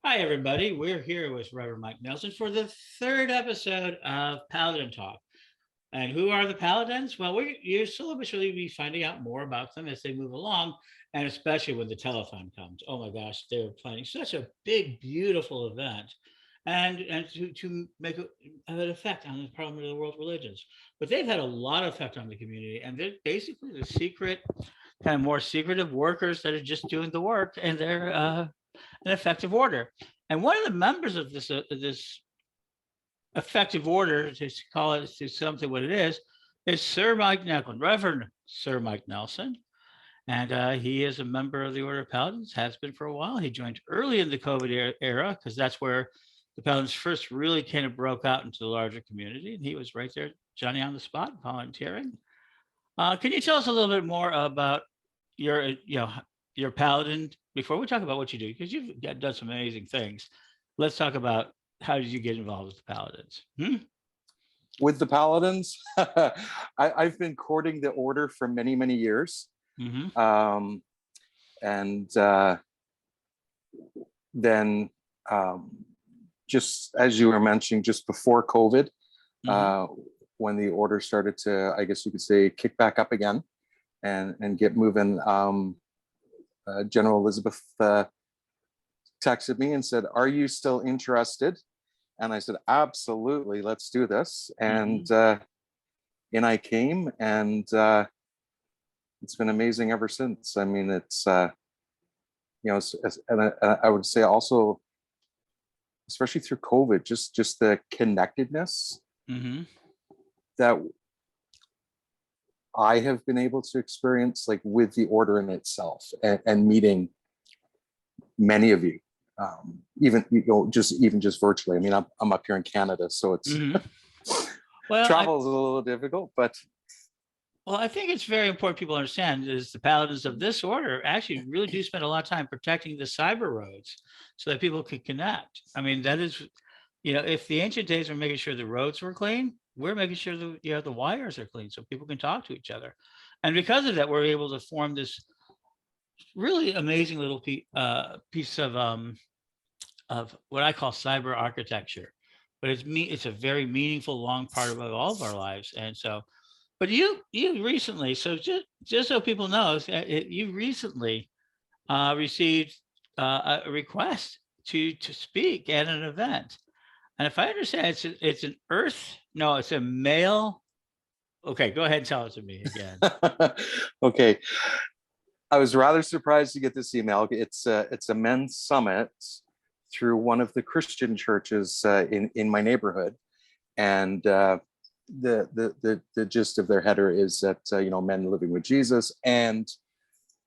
Hi, everybody. We're here with Rev Mike Nelson for the third episode of Paladin Talk. And who are the Paladins? Well, you'll slowly be finding out more about them as they move along, and especially when the telethon comes. Oh my gosh, they're planning such a big, beautiful event, and to make have an effect on the Parliament of the World Religions. But they've had a lot of effect on the community, and they're basically the secret, kind of more secretive workers that are just doing the work, and they're an effective order. And one of the members of this effective order, to call it to something what it is Sir Mike Nelson, Reverend Sir Mike Nelson. And he is a member of the Order of Paladins, has been for a while. He joined early in the COVID era because that's where the Paladins first really kind of broke out into the larger community. And he was right there, Johnny on the spot, volunteering. Can you tell us a little bit more about your, your Paladin before we talk about what you do? Because you've done some amazing things. Let's talk about how did you get involved with the Paladins? With the Paladins, I've been courting the order for many, many years. Mm-hmm. And then just as you were mentioning, just before COVID, when the order started to, I guess you could say, kick back up again and get moving, General Elizabeth texted me and said, "Are you still interested?" And I said, "Absolutely, let's do this." And in I came, and it's been amazing ever since. I mean, it's and I would say also, especially through COVID, just the connectedness that I have been able to experience, like with the order in itself, and meeting many of you. Even just virtually. I mean, I'm up here in Canada, so it's well, travel is a little difficult, but I think it's very important people understand is the Paladins of this order actually really do spend a lot of time protecting the cyber roads so that people can connect. I mean, that is, if the ancient days were making sure the roads were clean, we're making sure the wires are clean so people can talk to each other, and because of that, we're able to form this really amazing little piece of what I call cyber architecture. But it's a very meaningful, long part of all of our lives. And so, but you recently, so just so people know, you recently received a request to speak at an event. And if I understand, it's an Earth. No, it's a male. Okay, go ahead and tell it to me again. Okay. I was rather surprised to get this email. It's a men's summit through one of the Christian churches in my neighborhood, and the gist of their header is that men living with Jesus and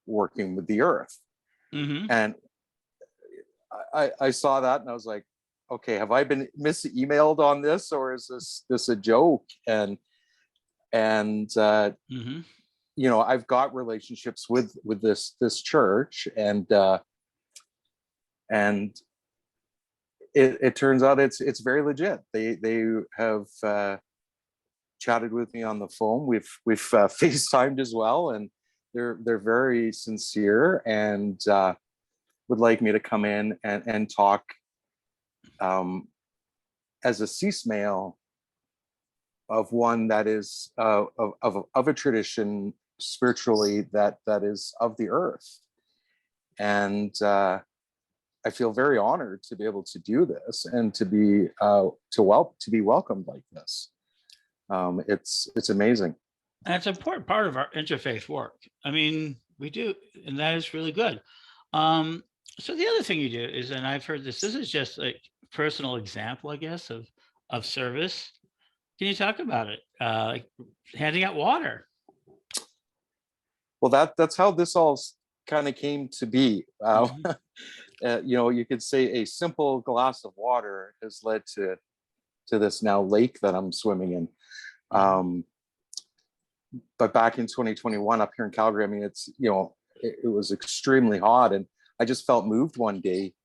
working with the earth. And I saw that and I was like, okay, have I been mis-emailed on this, or is this a joke? And I've got relationships with this church, and it turns out it's very legit. They have chatted with me on the phone. We've FaceTimed as well, and they're very sincere and would like me to come in and talk as a cis male of one that is of a tradition spiritually that is of the earth. And I feel very honored to be able to do this and to be welcomed like this. It's amazing. And it's an important part of our interfaith work. I mean, we do, and that is really good. So the other thing you do is, and I've heard this is just a personal example, I guess, of service. Can you talk about it? Like handing out water. Well, that's how this all kind of came to be. You could say a simple glass of water has led to this now lake that I'm swimming in. But back in 2021 up here in Calgary, I mean, it was extremely hot, and I just felt moved one day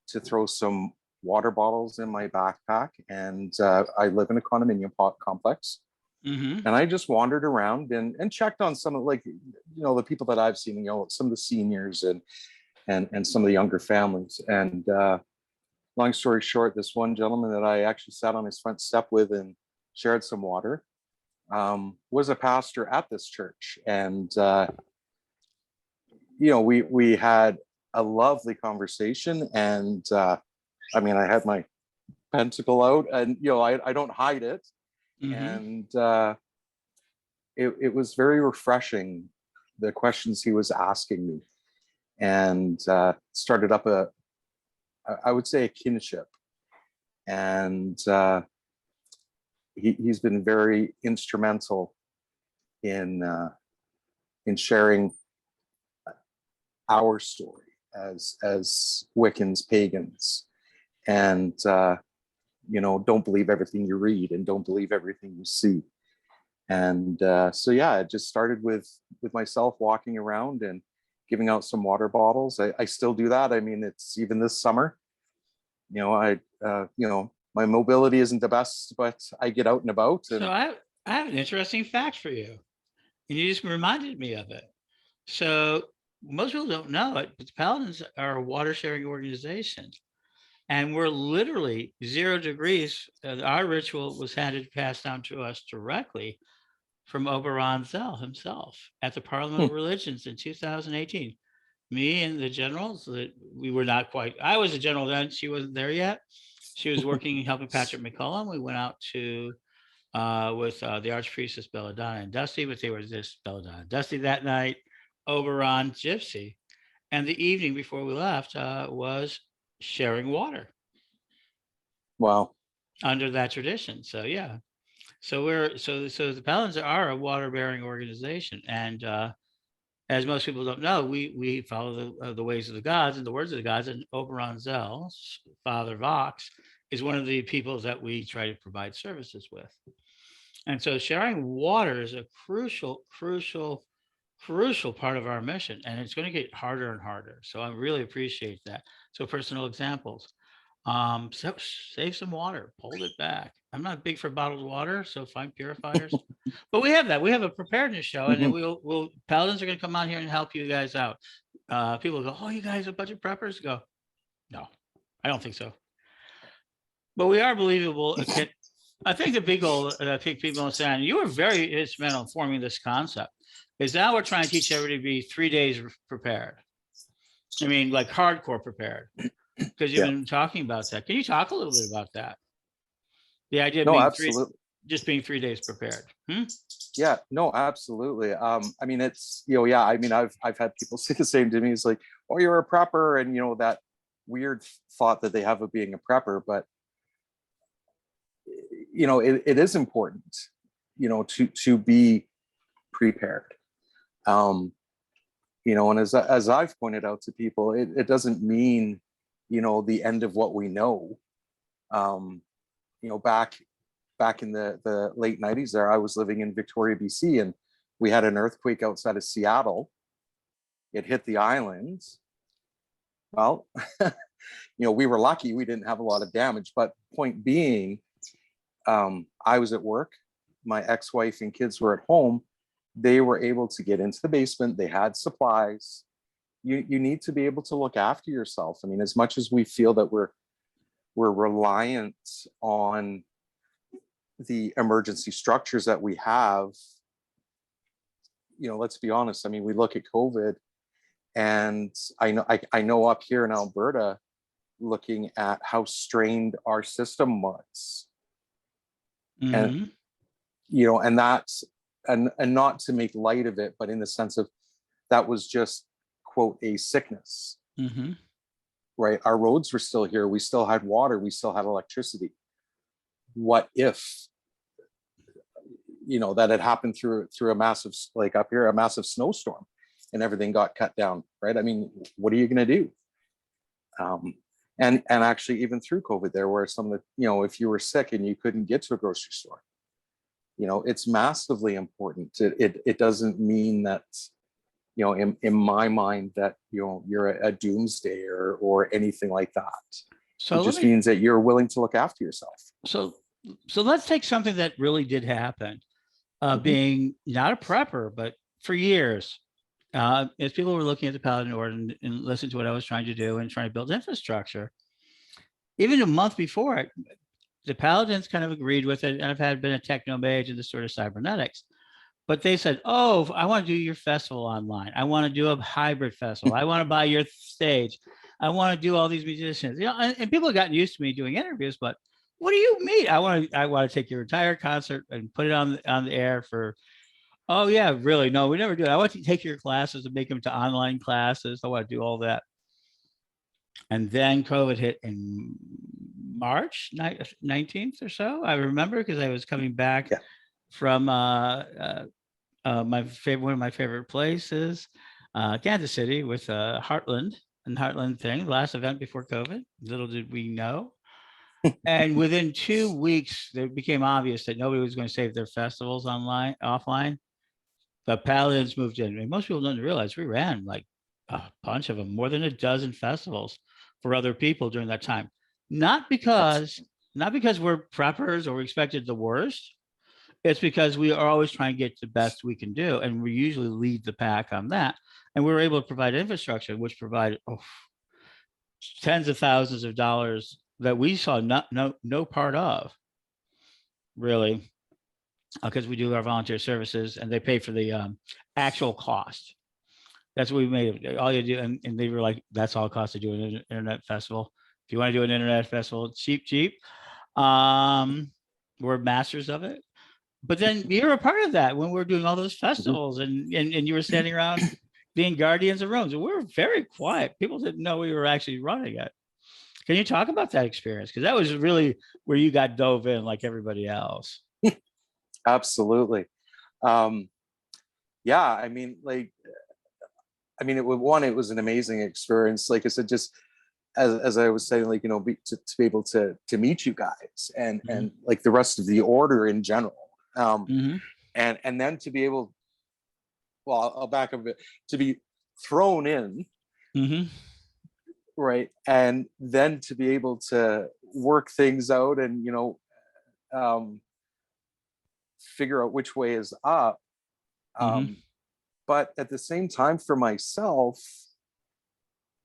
to throw some water bottles in my backpack. And I live in a condominium complex. And I just wandered around and checked on some of, the people that I've seen, some of the seniors and some of the younger families. And long story short, this one gentleman that I actually sat on his front step with and shared some water was a pastor at this church. And, we had a lovely conversation. And I mean, I had my pentacle out and, I don't hide it. And it was very refreshing, the questions he was asking me, and started up I would say a kinship. And he's been very instrumental in sharing our story as Wiccans, pagans, and don't believe everything you read and don't believe everything you see. And so yeah, it just started with myself walking around and giving out some water bottles. I still do that. I mean, it's even this summer. My mobility isn't the best, but I get out and about. And So I have an interesting fact for you, and you just reminded me of it. So most people don't know it, but the Paladins are a water sharing organization, and we're literally 0 degrees. Our ritual was passed down to us directly from Oberon Zell himself at the Parliament of Religions in 2018. Me and the generals, we were not quite, I was a general then, she wasn't there yet. She was working, helping Patrick McCullum. We went out to, with the Archpriestess Belladonna and Dusty, but they were just Belladonna and Dusty that night, Oberon, Gypsy. And the evening before we left was sharing water. wow. Under that tradition. So yeah. So the Paladins are a water bearing organization. And as most people don't know, we follow the ways of the gods and the words of the gods. And Oberon Zell, Father Vox, is one of the people that we try to provide services with. And so sharing water is a crucial part of our mission. And it's going to get harder and harder. So I really appreciate that. So personal examples. Save some water, hold it back. I'm not big for bottled water, so find purifiers. But we have that. We have a preparedness show, and then we'll Paladins are going to come on here and help you guys out. People go, "Oh, you guys are budget preppers?" Go, no, I don't think so. But we are believable. I think the big goal that I think people understand, you were very instrumental in forming this concept, is now we're trying to teach everybody to be 3 days prepared. I mean, like hardcore prepared. Because you've been talking about that. Can you talk a little bit about that? The idea of No, being absolutely. being 3 days prepared. Yeah, no, absolutely. I mean, it's, I mean, I've had people say the same to me. It's like, oh, you're a prepper, and that weird thought that they have of being a prepper. But it is important, to be prepared. And as I've pointed out to people, it doesn't mean the end of what we know. Back in the late 90s there, I was living in Victoria, BC, and we had an earthquake outside of Seattle. It hit the islands. Well, we were lucky. We didn't have a lot of damage, but point being, I was at work. My ex-wife and kids were at home. They were able to get into the basement. They had supplies. You need to be able to look after yourself. I mean, as much as we feel that we're reliant on the emergency structures that we have, let's be honest. I mean, we look at COVID, and I know up here in Alberta, looking at how strained our system was, and and that's and not to make light of it, but in the sense of that was just, quote, a sickness. Right? Our roads were still here. We still had water. We still had electricity. What if, that had happened through a massive, like up here, a massive snowstorm, and everything got cut down, right? I mean, what are you going to do? And actually, even through COVID, there were some that, if you were sick and you couldn't get to a grocery store, it's massively important. It doesn't mean that, in my mind, that you're a doomsdayer or anything like that. So it just means that you're willing to look after yourself. So let's take something that really did happen. Being not a prepper, but for years, as people were looking at the Paladin Order and listening to what I was trying to do and trying to build infrastructure, even a month before it, the Paladins kind of agreed with it. And I've had been a techno mage and this sort of cybernetics. But they said, "Oh, I want to do your festival online. I want to do a hybrid festival. I want to buy your stage. I want to do all these musicians." And people have gotten used to me doing interviews. But what do you mean? I want to take your entire concert and put it on the air for. Oh yeah, really? No, we never do it. I want to take your classes and make them to online classes. I want to do all that. And then COVID hit in March 19th or so. I remember because I was coming back Yeah. from one of my favorite places, Kansas City, with Heartland and Heartland thing, last event before COVID. Little did we know. And within 2 weeks, it became obvious that nobody was going to save their festivals offline. The Paladins moved in. And most people don't realize we ran like a bunch of them, more than a dozen festivals for other people during that time. Not because we're preppers or we expected the worst. It's because we are always trying to get the best we can do, and we usually lead the pack on that. And we were able to provide infrastructure, which provided tens of thousands of dollars that we saw no part of, really, because we do our volunteer services, and they pay for the actual cost. That's what we made. All you do, and they were like, "That's all it costs to do an internet festival. If you want to do an internet festival, cheap. We're masters of it." But then you're a part of that when we're doing all those festivals, and you were standing around being guardians of rooms. And we were very quiet. People didn't know we were actually running it. Can you talk about that experience? Because that was really where you got dove in like everybody else. Absolutely. Yeah, I mean, it was an amazing experience. Like I said, just as I was saying, like, to be able to meet you guys and like the rest of the order in general. And then to be able, well, I'll back up a bit, to be thrown in, right, and then to be able to work things out and figure out which way is up. But at the same time, for myself,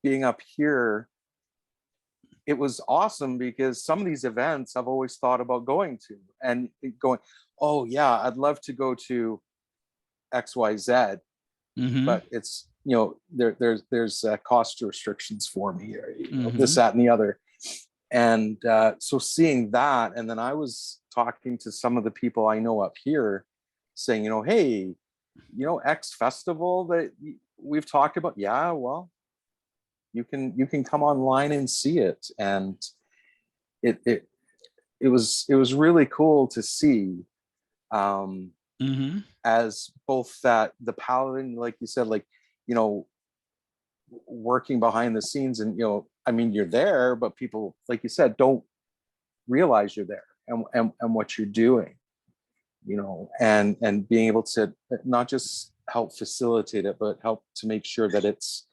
being up here, it was awesome because some of these events I've always thought about going to and going, oh yeah, I'd love to go to XYZ, but it's, there's cost restrictions for me, or this, that, and the other. And so seeing that, and then I was talking to some of the people I know up here saying, hey, X festival that we've talked about. Yeah, well, you can come online and see it. And it was really cool to see, as both that the Paladin, like you said, like, working behind the scenes, and you're there, but people, like you said, don't realize you're there and what you're doing, and being able to not just help facilitate it, but help to make sure that it's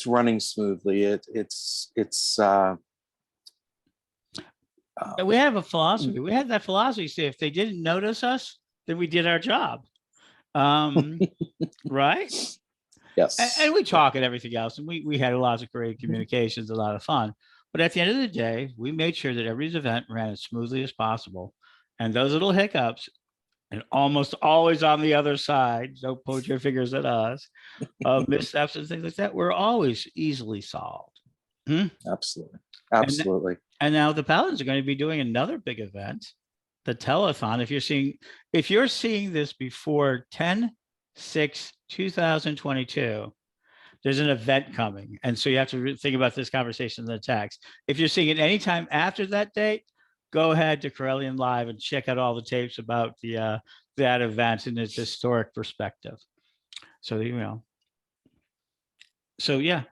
running smoothly. We have a philosophy. We had that philosophy. Say, if they didn't notice us, then we did our job. Right? Yes. And we talk and everything else. And we had lots of great communications, a lot of fun. But at the end of the day, we made sure that every event ran as smoothly as possible. And those little hiccups, and almost always on the other side, don't point your fingers at us, missteps and things like that, were always easily solved. Absolutely. And now the Paladins are going to be doing another big event, the telethon. If you're seeing this before 10/6/2022, there's an event coming. And so you have to think about this conversation in the text. If you're seeing it anytime after that date, go ahead to Corellian Live and check out all the tapes about that event in its historic perspective. So, so yeah.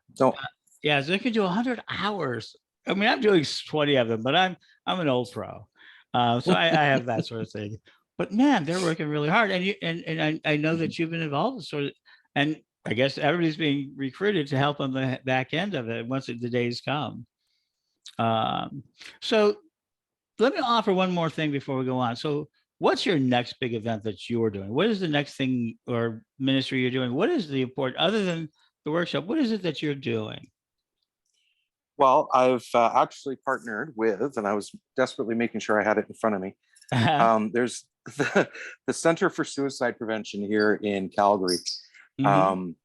Yeah, so they can do 100 hours. I mean, I'm doing 20 of them, but I'm an old pro. So I have that sort of thing. But man, they're working really hard. And I know that you've been involved in sort of, and I guess everybody's being recruited to help on the back end of it once the days come. So let me offer one more thing before we go on. So what's your next big event that you're doing? What is the next thing or ministry you're doing? What is the important, other than the workshop, what is it that you're doing? Well, I've actually partnered with, and I was desperately making sure I had it in front of me. There's the Center for Suicide Prevention here in Calgary. Mhm. Um,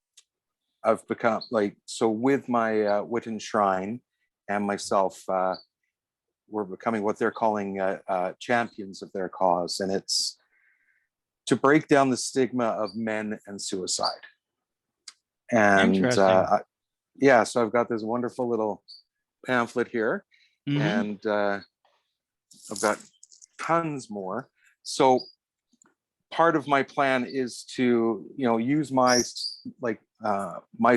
I've become like, so with my Witten Shrine and myself, we're becoming what they're calling champions of their cause. And it's to break down the stigma of men and suicide. And Interesting. yeah, so I've got this wonderful little pamphlet here, Mhm. and I've got tons more. So part of my plan is to, use my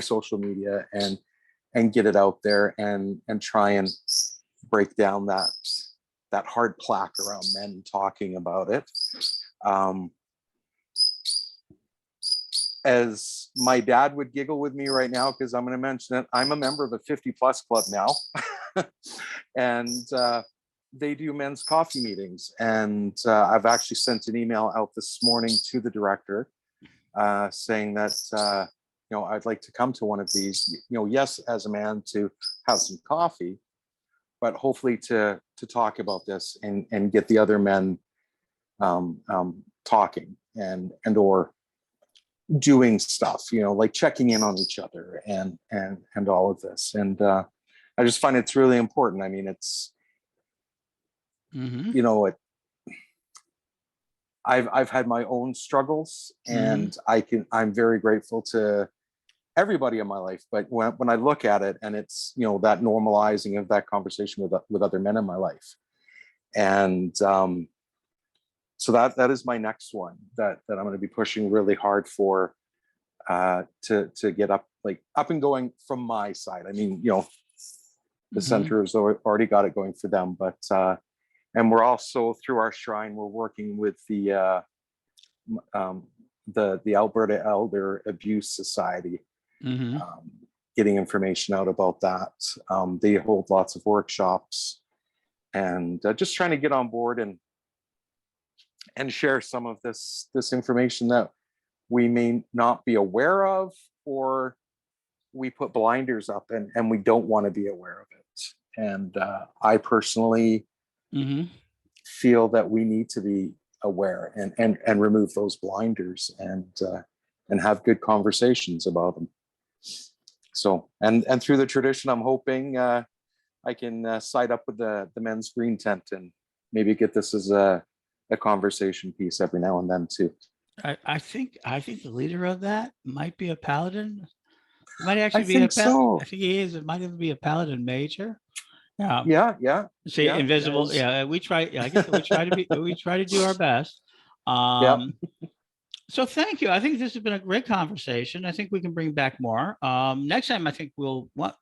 social media and get it out there and try and break down that hard plaque around men talking about it. Um, as my dad would giggle with me right now, because I'm going to mention it, I'm a member of the 50 plus club now. And they do men's coffee meetings. And I've actually sent an email out this morning to the director saying that, I'd like to come to one of these, yes, as a man to have some coffee, but hopefully to talk about this and get the other men talking or doing stuff, like checking in on each other and all of this. And I just find it's really important. I mean, it's, Mhm. it, I've had my own struggles, Mhm. and I'm very grateful to everybody in my life. But when I look at it, and it's, that normalizing of that conversation with other men in my life. And so that is my next one that I'm going to be pushing really hard for, to get up and going from my side. I mean, the Mhm. center has already got it going for them, but and we're also, through our shrine, we're working with um, the Alberta Elder Abuse Society, Mhm. um, getting information out about that. They hold lots of workshops, and just trying to get on board and share some of this information that we may not be aware of, or we put blinders up and we don't want to be aware of it. And I personally Mhm. feel that we need to be aware and remove those blinders and have good conversations about them. So and through the tradition, I'm hoping I can side up with the men's green tent and maybe get this as a conversation piece every now and then too. I think the leader of that might be a paladin. It might I actually be a think pal. I so. think he is. It might even be a paladin major. Yeah. Yeah, yeah, See, yeah. invisible. As Yeah, we try. Yeah, like I said, we try to do our best. yeah, Um, so thank you. I think this has been a great conversation. I think we can bring back more. Next time, I think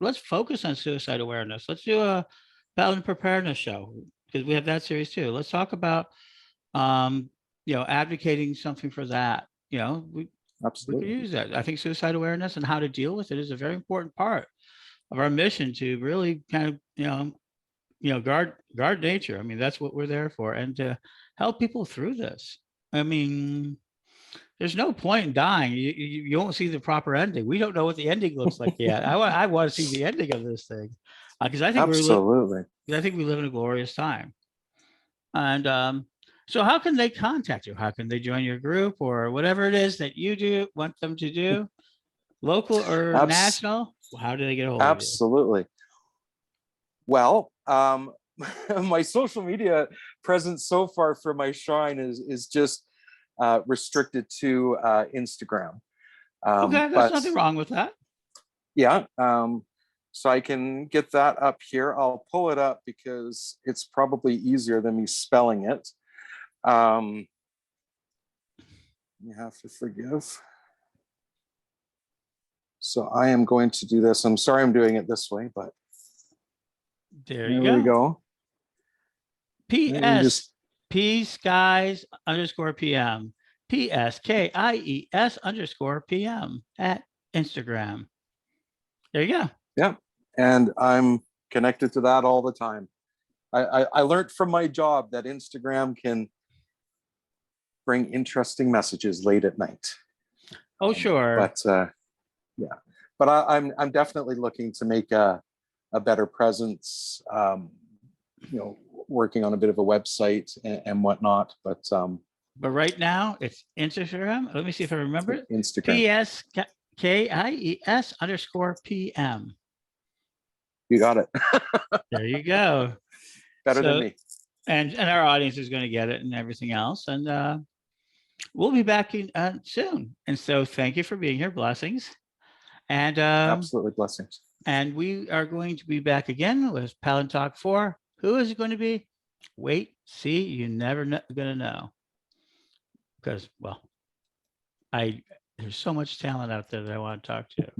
let's focus on suicide awareness. Let's do a paladin preparedness show because we have that series too. Let's talk about um, advocating something for that. We could absolutely, use that. I think suicide awareness and how to deal with it is a very important part of our mission to really kind of, guard nature. I mean, that's what we're there for, and to help people through this. I mean, there's no point in dying. You won't see the proper ending. We don't know what the ending looks like yet. I want to see the ending of this thing because absolutely. I think we live in a glorious time. And so, how can they contact you? How can they join your group or whatever it is that you do want them to do? Local or Abs- national? How do they get a hold of you? Absolutely. Well, my social media presence so far for my shrine is just restricted to Instagram. Okay, there's But nothing wrong with that. yeah, so I can get that up here. I'll pull it up because it's probably easier than me spelling it. Um, you have to forgive. So I am going to do this. I'm sorry I'm doing it this way, but There you there we go. go. Let me P.S. just, P skies underscore PM. PSKIES underscore PM at Instagram. There you go. yeah. And I'm connected to that all the time. I learned from my job that Instagram can bring interesting messages late at night. Oh, sure. But yeah, but I'm definitely looking to make a better presence, working on a bit of a website and whatnot. But right now it's Instagram. Let me see if I remember it. Instagram. PSKIES_PM. You got it. There you go. Better than me. And our audience is going to get it and everything else. And we'll be back soon. And so thank you for being here. Blessings. And Absolutely blessings. And we are going to be back again with Paladin Talk 4. Who is it going to be? Wait, see, you're never going to know. Because, well, there's so much talent out there that I want to talk to.